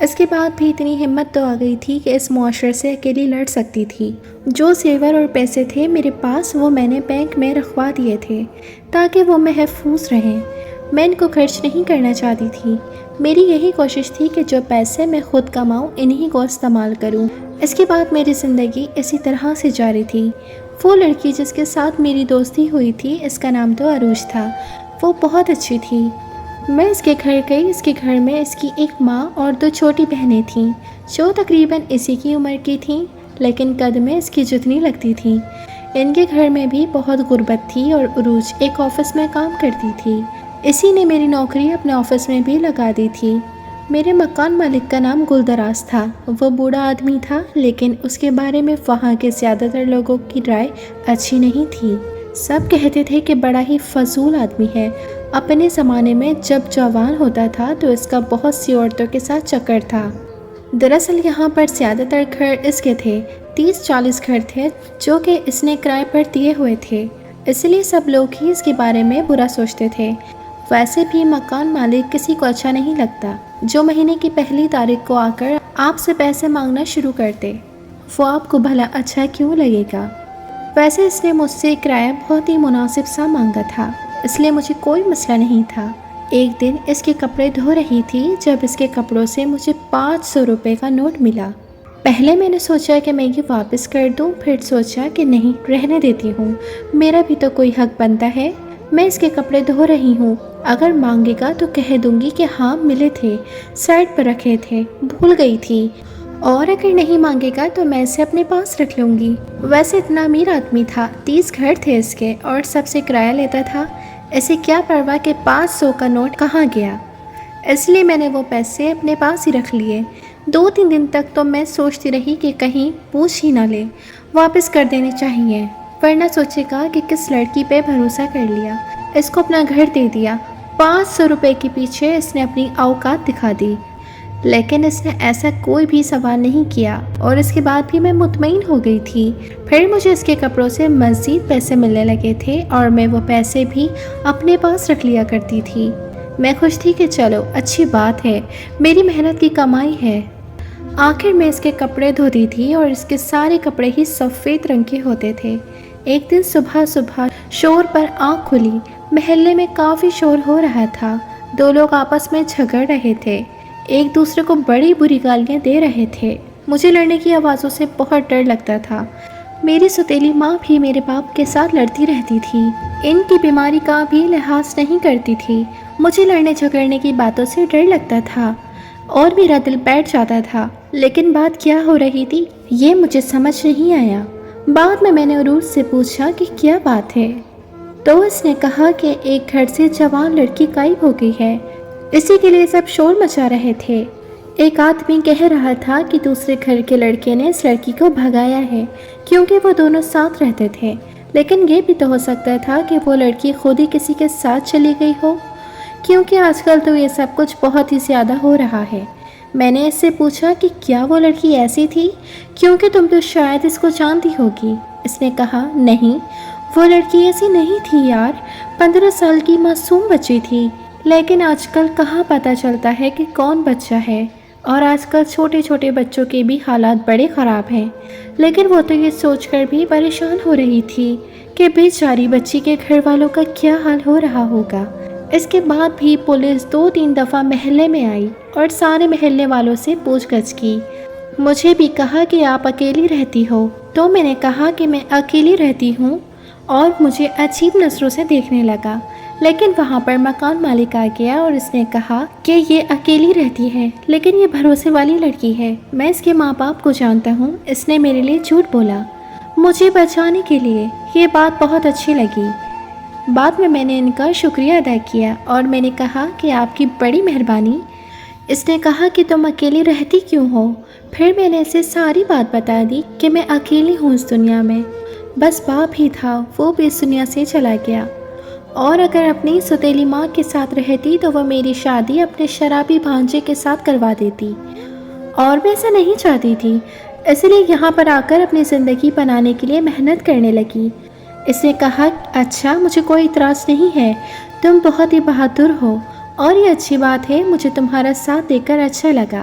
اس کے بعد بھی اتنی ہمت تو آ گئی تھی کہ اس معاشرے سے اکیلی لڑ سکتی تھی۔ جو زیور اور پیسے تھے میرے پاس وہ میں نے بینک میں رکھوا دیے تھے تاکہ وہ محفوظ رہیں۔ میں ان کو خرچ نہیں کرنا چاہتی تھی۔ میری یہی کوشش تھی کہ جو پیسے میں خود کماؤں انہی کو استعمال کروں۔ اس کے بعد میری زندگی اسی طرح سے جاری تھی۔ وہ لڑکی جس کے ساتھ میری دوستی ہوئی تھی، اس کا نام تو عروج تھا، وہ بہت اچھی تھی۔ میں اس کے گھر گئی۔ اس کے گھر میں اس کی ایک ماں اور 2 چھوٹی بہنیں تھیں جو تقریباً اسی کی عمر کی تھیں، لیکن قد میں اس کی جتنی لگتی تھیں۔ ان کے گھر میں بھی بہت غربت تھی اور عروج ایک آفس میں کام کرتی تھی۔ اسی نے میری نوکری اپنے آفس میں بھی لگا دی تھی۔ میرے مکان مالک کا نام گلدراز تھا۔ وہ بوڑھا آدمی تھا، لیکن اس کے بارے میں وہاں کے زیادہ تر لوگوں کی رائے اچھی نہیں تھی۔ سب کہتے تھے کہ بڑا ہی فضول آدمی ہے۔ اپنے زمانے میں جب جوان ہوتا تھا تو اس کا بہت سی عورتوں کے ساتھ چکر تھا۔ دراصل یہاں پر زیادہ تر گھر اس کے تھے، 30-40 گھر تھے جو کہ اس نے کرائے پر دیے ہوئے تھے، اس لیے سب لوگ ہی اس کے بارے میں برا سوچتے تھے۔ ویسے بھی مکان مالک کسی کو اچھا نہیں لگتا جو مہینے کی پہلی تاریخ کو آ کر آپ سے پیسے مانگنا شروع کرتے۔ وہ آپ کو بھلا اچھا کیوں لگے گا؟ ویسے اس نے مجھ سے کرایہ بہت ہی مناسب سا مانگا تھا، اس لیے مجھے کوئی مسئلہ نہیں تھا۔ ایک دن اس کے کپڑے دھو رہی تھی جب اس کے کپڑوں سے مجھے 500 روپے کا نوٹ ملا۔ پہلے میں نے سوچا کہ میں یہ واپس کر دوں، پھر سوچا کہ نہیں، رہنے دیتی ہوں، میرا بھی تو کوئی حق بنتا ہے۔ میں اس کے کپڑے دھو رہی ہوں، اگر مانگے گا تو کہہ دوں گی کہ ہاں ملے تھے، سائڈ پر رکھے تھے، بھول گئی تھی، اور اگر نہیں مانگے گا تو میں اسے اپنے پاس رکھ لوں گی۔ ویسے اتنا امیر آدمی تھا، 30 گھر تھے اس کے اور سب سے کرایہ لیتا تھا، اسے کیا پرواہ کہ 500 کا نوٹ کہاں گیا۔ اس لیے میں نے وہ پیسے اپنے پاس ہی رکھ لیے۔ 2-3 دن تک تو میں سوچتی رہی کہ کہیں پوچھ ہی نہ لے، واپس کر دینے چاہیے، ورنہ سوچے گا کہ کس لڑکی پہ بھروسہ کر لیا، اس کو اپنا گھر دے دیا۔ 500 روپے کے پیچھے اس نے اپنی اوقات دکھا دی، لیکن اس نے ایسا کوئی بھی سوال نہیں کیا، اور اس کے بعد بھی میں مطمئن ہو گئی تھی۔ پھر مجھے اس کے کپڑوں سے مزید پیسے ملنے لگے تھے اور میں وہ پیسے بھی اپنے پاس رکھ لیا کرتی تھی۔ میں خوش تھی کہ چلو اچھی بات ہے، میری محنت کی کمائی ہے۔ آخر میں اس کے کپڑے دھوتی تھی اور اس کے سارے کپڑے ہی سفید رنگ کے ہوتے تھے۔ ایک دن صبح شور پر آنکھ کھلی، محلے میں کافی شور ہو رہا تھا، 2 لوگ آپس میں جھگڑ رہے تھے، ایک دوسرے کو بڑی بری گالیاں دے رہے تھے۔ مجھے لڑنے کی آوازوں سے بہت ڈر لگتا تھا۔ میری سوتیلی ماں بھی میرے باپ کے ساتھ لڑتی رہتی تھی، ان کی بیماری کا بھی لحاظ نہیں کرتی تھی۔ مجھے لڑنے جھگڑنے کی باتوں سے ڈر لگتا تھا اور میرا دل بیٹھ جاتا تھا، لیکن بات کیا ہو رہی تھی یہ مجھے سمجھ نہیں آیا۔ بعد میں نے عروج سے پوچھا کہ کیا بات ہے، تو اس نے کہا کہ ایک گھر سے جوان لڑکی غائب ہو گئی ہے، اسی کے لیے سب شور مچا رہے تھے۔ ایک آدمی کہہ رہا تھا کہ دوسرے گھر کے لڑکے نے اس لڑکی کو بھگایا ہے کیونکہ وہ دونوں ساتھ رہتے تھے، لیکن یہ بھی تو ہو سکتا تھا کہ وہ لڑکی خود ہی کسی کے ساتھ چلی گئی ہو، کیونکہ آج کل تو یہ سب کچھ بہت ہی زیادہ ہو رہا ہے۔ میں نے اس سے پوچھا کہ کیا وہ لڑکی ایسی تھی، کیونکہ تم تو شاید اس کو جانتی ہوگی۔ اس نے کہا نہیں، وہ لڑکی ایسی نہیں تھی یار، 15 سال کی معصوم بچی تھی، لیکن آج کل کہاں پتہ چلتا ہے کہ کون بچہ ہے، اور آج کل چھوٹے چھوٹے بچوں کے بھی حالات بڑے خراب ہیں۔ لیکن وہ تو یہ سوچ کر بھی پریشان ہو رہی تھی کہ بیچاری بچی کے گھر والوں کا کیا حال ہو رہا ہوگا۔ اس کے بعد بھی پولیس 2-3 دفعہ محلے میں آئی اور سارے محلے والوں سے پوچھ گچھ کی۔ مجھے بھی کہا کہ آپ اکیلی رہتی ہو، تو میں نے کہا کہ میں اکیلی رہتی ہوں، اور مجھے عجیب نظروں سے دیکھنے لگا۔ لیکن وہاں پر مکان مالک آ گیا اور اس نے کہا کہ یہ اکیلی رہتی ہے، لیکن یہ بھروسے والی لڑکی ہے، میں اس کے ماں باپ کو جانتا ہوں، اس نے میرے لیے جھوٹ بولا مجھے بچانے کے لیے۔ یہ بات بہت اچھی لگی۔ بعد میں نے ان کا شکریہ ادا کیا اور میں نے کہا کہ آپ کی بڑی مہربانی۔ اس نے کہا کہ تم اکیلی رہتی کیوں ہو؟ پھر میں نے اسے ساری بات بتا دی کہ میں اکیلی ہوں اس دنیا میں، بس باپ ہی تھا، وہ بھی اس دنیا سے چلا گیا، اور اگر اپنی سوتیلی ماں کے ساتھ رہتی تو وہ میری شادی اپنے شرابی بھانجے کے ساتھ کروا دیتی، اور میں ایسا نہیں چاہتی تھی، اس لیے یہاں پر آ کر اپنی زندگی بنانے کے لیے محنت کرنے لگی۔ اس نے کہا اچھا، مجھے کوئی اعتراض نہیں ہے، تم بہت ہی بہادر ہو، اور یہ اچھی بات ہے، مجھے تمہارا ساتھ دے کر اچھا لگا۔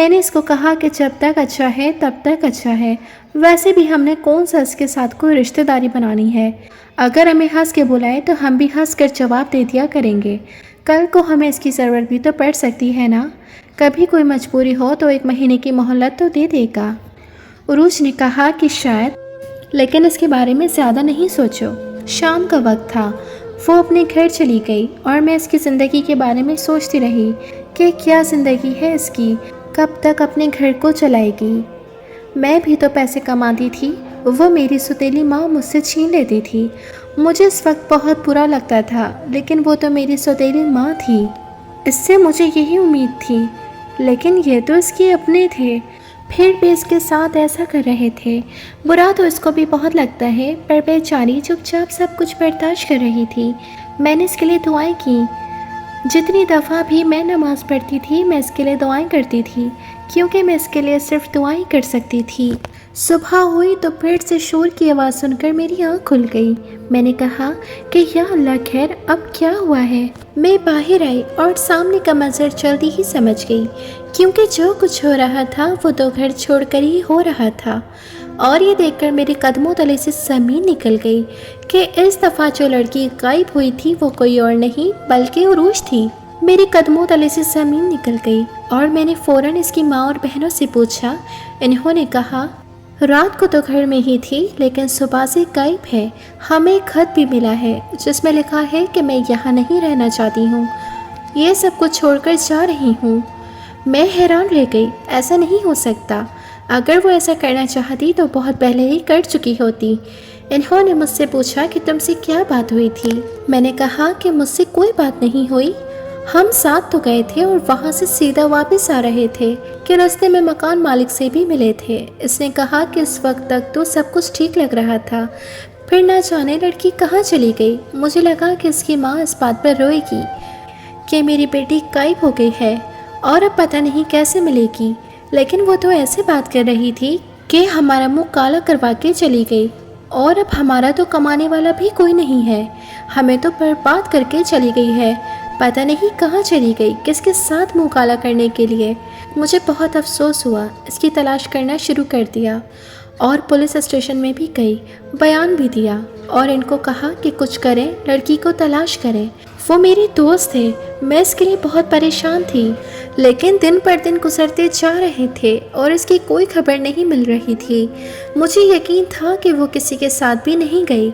میں نے اس کو کہا کہ جب تک اچھا ہے تب تک اچھا ہے، ویسے بھی ہم نے کون سا اس کے ساتھ کوئی رشتہ داری بنانی ہے؟ اگر ہمیں ہنس کے بلائے تو ہم بھی ہنس کر جواب دے دیا کریں گے، کل کو ہمیں اس کی ضرورت بھی تو پڑ سکتی ہے نا، کبھی کوئی مجبوری ہو تو 1 مہینے کی مہلت تو دے دے گا۔ عروج نے کہا کہ شاید، لیکن اس کے بارے میں زیادہ نہیں سوچو۔ شام کا وقت تھا، وہ اپنے گھر چلی گئی اور میں اس کی زندگی کے بارے میں سوچتی رہی کہ کیا زندگی ہے اس کی، کب تک اپنے گھر کو چلائے گی۔ میں بھی تو پیسے کماتی تھی، وہ میری ستیلی ماں مجھ سے چھین لیتی تھی۔ مجھے اس وقت بہت برا لگتا تھا، لیکن وہ تو میری ستیلی ماں تھی، اس سے مجھے یہی امید تھی، لیکن یہ تو اس کے اپنے تھے، پھر بھی اس کے ساتھ ایسا کر رہے تھے۔ برا تو اس کو بھی بہت لگتا ہے، پر بیچاری چپ چاپ سب کچھ برداشت کر رہی تھی۔ میں نے اس کے لیے دعائیں کی، جتنی دفعہ بھی میں نماز پڑھتی تھی میں اس کے لیے دعائیں کرتی تھی، کیونکہ میں اس کے لیے صرف دعائیں کر سکتی تھی۔ صبح ہوئی تو پھر سے شور کی آواز سن کر میری آنکھ کھل گئی۔ میں نے کہا کہ یا اللہ خیر، اب کیا ہوا ہے؟ میں باہر آئی اور سامنے کا منظر جلدی ہی سمجھ گئی، کیونکہ جو کچھ ہو رہا تھا وہ تو گھر چھوڑ کر ہی ہو رہا تھا، اور یہ دیکھ کر میرے قدموں تلے سے زمین نکل گئی کہ اس دفعہ جو لڑکی غائب ہوئی تھی وہ کوئی اور نہیں بلکہ عروج تھی۔ میرے قدموں تلے سے زمین نکل گئی اور میں نے فوراً اس کی ماں اور بہنوں سے پوچھا۔ انہوں نے کہا رات کو تو گھر میں ہی تھی، لیکن صبح سے غائب ہے۔ ہمیں ایک خط بھی ملا ہے جس میں لکھا ہے کہ میں یہاں نہیں رہنا چاہتی ہوں، یہ سب کچھ چھوڑ کر جا رہی ہوں۔ میں حیران رہ گئی، ایسا نہیں ہو سکتا، اگر وہ ایسا کرنا چاہتی تو بہت پہلے ہی کر چکی ہوتی۔ انہوں نے مجھ سے پوچھا کہ تم سے کیا بات ہوئی تھی؟ میں نے کہا کہ مجھ سے کوئی بات نہیں ہوئی، ہم ساتھ تو گئے تھے اور وہاں سے سیدھا واپس آ رہے تھے کہ راستے میں مکان مالک سے بھی ملے تھے۔ اس نے کہا کہ اس وقت تک تو سب کچھ ٹھیک لگ رہا تھا، پھر نہ جانے لڑکی کہاں چلی گئی۔ مجھے لگا کہ اس کی ماں اس بات پر روئے گی کہ میری بیٹی غائب ہو گئی ہے اور اب پتہ نہیں کیسے ملے گی، لیکن وہ تو ایسے بات کر رہی تھی کہ ہمارا منہ کالا کروا کے چلی گئی، اور اب ہمارا تو کمانے والا بھی کوئی نہیں ہے، ہمیں تو برباد کر کے چلی گئی ہے، پتہ نہیں کہاں چلی گئی، کس کے ساتھ منہ کالا کرنے کے لیے۔ مجھے بہت افسوس ہوا، اس کی تلاش کرنا شروع کر دیا اور پولیس اسٹیشن میں بھی گئی، بیان بھی دیا اور ان کو کہا کہ کچھ کریں، لڑکی کو تلاش کریں۔ وہ میری دوست تھے، میں اس کے لیے بہت پریشان تھی، لیکن دن پر دن گزرتے جا رہے تھے اور اس کی کوئی خبر نہیں مل رہی تھی۔ مجھے یقین تھا کہ وہ کسی کے ساتھ بھی نہیں گئی،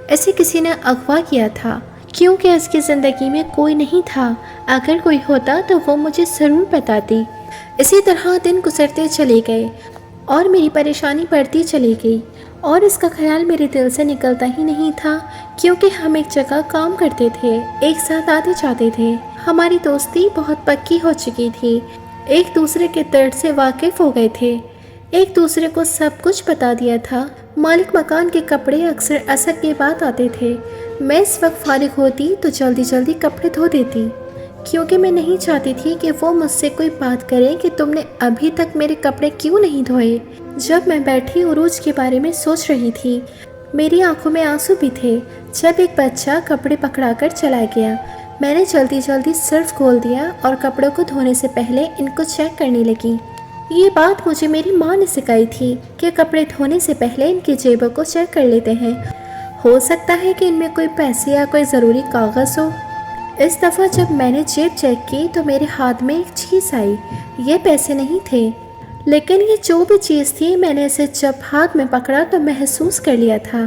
اسے کسی نے اغوا کیا تھا، کیونکہ اس کی زندگی میں کوئی نہیں تھا، اگر کوئی ہوتا تو وہ مجھے ضرور بتاتی۔ اسی طرح دن گزرتے چلے گئے اور میری پریشانی بڑھتی چلی گئی، اور اس کا خیال میرے دل سے نکلتا ہی نہیں تھا، کیونکہ ہم ایک جگہ کام کرتے تھے، ایک ساتھ آتے جاتے تھے، ہماری دوستی بہت پکی ہو چکی تھی، ایک دوسرے کے درد سے واقف ہو گئے تھے، ایک دوسرے کو سب کچھ بتا دیا تھا۔ مالک مکان کے کپڑے اکثر عصر کے بعد آتے تھے، میں اس وقت فارغ ہوتی تو جلدی جلدی کپڑے دھو دیتی، کیونکہ میں نہیں چاہتی تھی کہ وہ مجھ سے کوئی بات کرے کہ تم نے ابھی تک میرے کپڑے کیوں نہیں دھوئے۔ جب میں بیٹھی عروج کے بارے میں سوچ رہی تھی، میری آنکھوں میں آنسو بھی تھے، جب ایک بچہ کپڑے پکڑا کر چلا گیا۔ میں نے جلدی جلدی صرف کھول دیا اور کپڑوں کو دھونے سے پہلے ان کو چیک کرنے لگی۔ یہ بات مجھے میری ماں نے سکھائی تھی کہ کپڑے دھونے سے پہلے ان کی جیبوں کو چیک کر لیتے ہیں، ہو سکتا ہے کہ ان میں کوئی پیسے یا کوئی ضروری کاغذ ہو۔ اس دفعہ جب میں نے جیب چیک کی تو میرے ہاتھ میں ایک چیز آئی، یہ پیسے نہیں تھے، لیکن یہ جو بھی چیز تھی میں نے اسے جب ہاتھ میں پکڑا تو محسوس کر لیا تھا،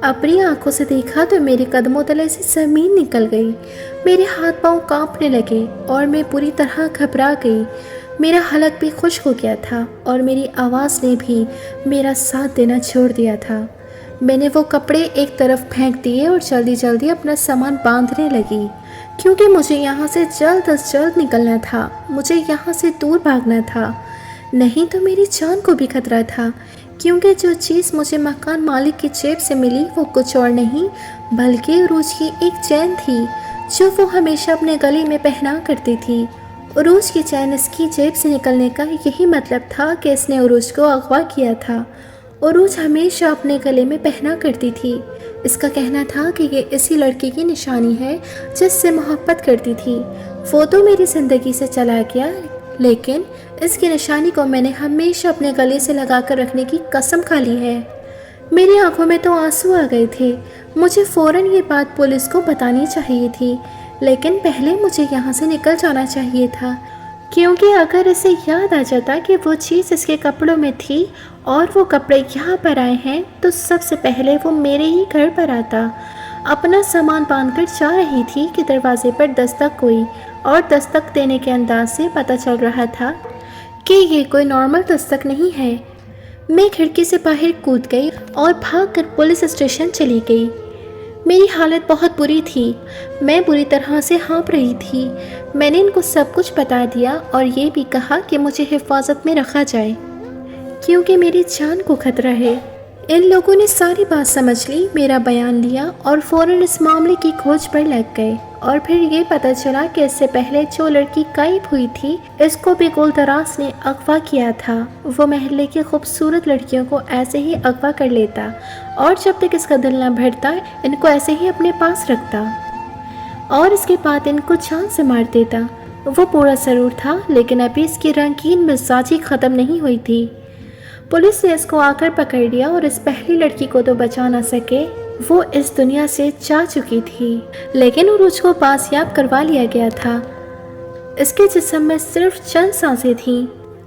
اپنی آنکھوں سے دیکھا تو میرے قدموں تلے سے زمین نکل گئی، میرے ہاتھ پاؤں کانپنے لگے اور میں پوری طرح گھبرا گئی، میرا حلق بھی خشک ہو گیا تھا اور میری آواز نے بھی میرا ساتھ دینا چھوڑ دیا تھا۔ میں نے وہ کپڑے ایک طرف پھینک دیے اور جلدی جلدی اپنا سامان باندھنے لگی، کیونکہ مجھے یہاں سے جلد از جلد نکلنا تھا، مجھے یہاں سے دور بھاگنا تھا، نہیں تو میری جان کو بھی خطرہ تھا، کیونکہ جو چیز مجھے مکان مالک کی جیب سے ملی وہ کچھ اور نہیں بلکہ عروج کی ایک چین تھی، جو وہ ہمیشہ اپنے گلے میں پہنا کرتی تھی۔ عروج کی چین اس کی جیب سے نکلنے کا یہی مطلب تھا کہ اس نے عروج کو اغوا کیا تھا۔ عروج ہمیشہ اپنے گلے میں پہنا کرتی تھی، اس کا کہنا تھا کہ یہ اسی لڑکی کی نشانی ہے جس سے محبت کرتی تھی۔ وہ تو میری زندگی سے چلا گیا، لیکن اس کی نشانی کو میں نے ہمیشہ اپنے گلے سے لگا کر رکھنے کی قسم کھا لی ہے۔ میری آنکھوں میں تو آنسو آ گئے تھے۔ مجھے فوراً یہ بات پولیس کو بتانی چاہیے تھی، لیکن پہلے مجھے یہاں سے نکل جانا چاہیے تھا، کیونکہ اگر اسے یاد آ جاتا کہ وہ چیز اس کے کپڑوں میں تھی اور وہ کپڑے یہاں پر آئے ہیں تو سب سے پہلے وہ میرے ہی گھر پر آتا۔ اپنا سامان باندھ کر جا رہی تھی کہ دروازے پر دستک ہوئی، اور دستک دینے کے انداز سے پتہ چل رہا تھا کہ یہ کوئی نارمل دستک نہیں ہے۔ میں کھڑکی سے باہر کود گئی اور بھاگ کر پولیس اسٹیشن چلی گئی۔ میری حالت بہت بری تھی، میں بری طرح سے ہانپ رہی تھی۔ میں نے ان کو سب کچھ بتا دیا اور یہ بھی کہا کہ مجھے حفاظت میں رکھا جائے کیونکہ میری جان کو خطرہ ہے۔ ان لوگوں نے ساری بات سمجھ لی، میرا بیان لیا اور فوراً اس معاملے کی کھوج پر لگ گئے، اور پھر یہ پتہ چلا کہ اس سے پہلے جو لڑکی غائب ہوئی تھی اس کو بھی گول دراز نے اغوا کیا تھا۔ وہ محلے کی خوبصورت لڑکیوں کو ایسے ہی اغوا کر لیتا اور جب تک اس کا دل نہ بھرتا ان کو ایسے ہی اپنے پاس رکھتا، اور اس کے بعد ان کو جان سے مار دیتا۔ وہ پورا سرور تھا، لیکن ابھی اس کی رنگین مزاجی ختم نہیں ہوئی تھی۔ پولیس نے اس کو آ کر پکڑ لیا اور اس پہلی لڑکی کو تو بچا نہ سکے، وہ اس دنیا سے جا چکی تھی، لیکن عروج کو بازیاب کروا لیا گیا تھا۔ اس کے جسم میں صرف چند سانسیں تھیں،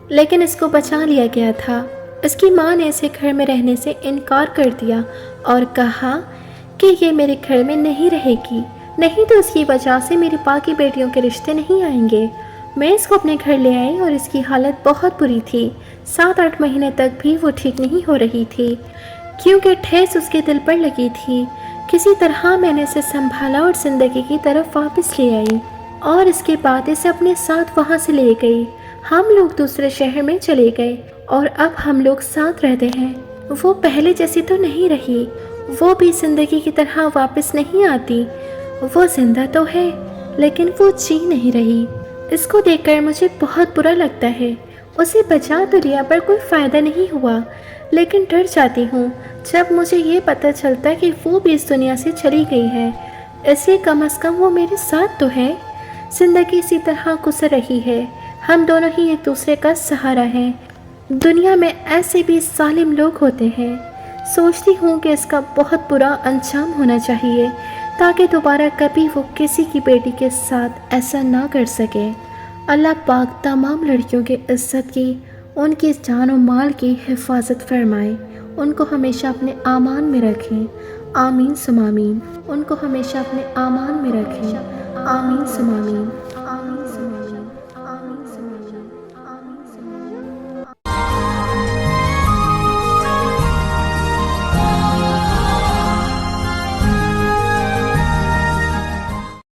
لیکن اس کو بچا لیا گیا تھا۔ اس کی ماں نے اسے گھر میں رہنے سے انکار کر دیا اور کہا کہ یہ میرے گھر میں نہیں رہے گی، نہیں تو اس کی وجہ سے میری باقی بیٹیوں کے رشتے نہیں آئیں گے۔ میں اس کو اپنے گھر لے آئی اور اس کی حالت بہت بری تھی۔ 7-8 مہینے تک بھی وہ ٹھیک نہیں ہو رہی تھی، کیونکہ ٹھیس اس کے دل پر لگی تھی۔ کسی طرح میں نے اسے سنبھالا اور زندگی کی طرف واپس لے آئی، اور اس کے بعد اسے اپنے ساتھ وہاں سے لے گئی۔ ہم لوگ دوسرے شہر میں چلے گئے اور اب ہم لوگ ساتھ رہتے ہیں۔ وہ پہلے جیسی تو نہیں رہی، وہ بھی زندگی کی طرح واپس نہیں آتی۔ وہ زندہ تو ہے، لیکن وہ جی نہیں رہی۔ اس کو دیکھ کر مجھے بہت برا لگتا ہے۔ اسے بچا تو لیا پر کوئی فائدہ نہیں ہوا، لیکن ڈر جاتی ہوں جب مجھے یہ پتہ چلتا کہ وہ بھی اس دنیا سے چلی گئی ہے۔ اس لیے کم از کم وہ میرے ساتھ تو ہے۔ زندگی اسی طرح گزر رہی ہے، ہم دونوں ہی ایک دوسرے کا سہارا ہیں۔ دنیا میں ایسے بھی ظالم لوگ ہوتے ہیں۔ سوچتی ہوں کہ اس کا بہت برا انجام ہونا چاہیے تاکہ دوبارہ کبھی وہ کسی کی بیٹی کے ساتھ ایسا نہ کر سکے۔ اللہ پاک تمام لڑکیوں کی عزت کی، ان کی جان و مال کی حفاظت فرمائے، ان کو ہمیشہ اپنے امان میں رکھیں، آمین ثم آمین۔ ان کو ہمیشہ اپنے امان میں رکھیں، آمین ثم آمین۔